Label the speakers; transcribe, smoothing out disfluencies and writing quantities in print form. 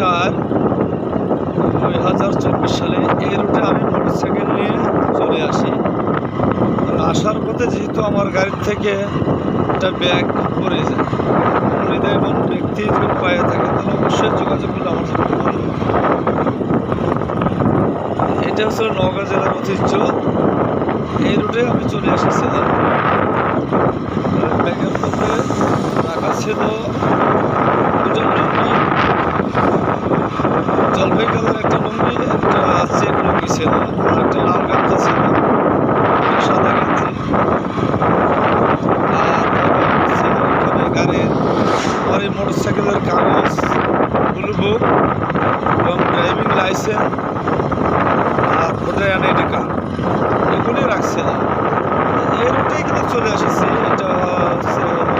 Speaker 1: 4/2024 সালে এই রুটে আমি মোটরসাইকেল নিয়ে চলে আসি। আসার পথে যেহেতু আমার গাড়ির থেকে একটা ব্যাগ পড়ে যায়, হৃদয়বান ব্যক্তি যদি পায়ে থাকে তাহলে অবশ্যই যোগাযোগ করলে আমার জন্য ভালো। এটা হচ্ছে নওগাঁ জেলার ঐতিহ্য। এই রুটে আমি চলে এসেছিলাম। ব্যাগের মধ্যে রাখা ছিল দুটো লুঙ্গি, জলপাই কালার একটা লুঙ্গি, একটা চেক লুঙ্গি ছিল, আর একটা লাল গামছা ছিল, সাদা গেঞ্জি, আর ছিল এখানে গাড়ির আমার এই মোটরসাইকেলের কাগজ, ব্লু বুক এবং ড্রাইভিং লাইসেন্স,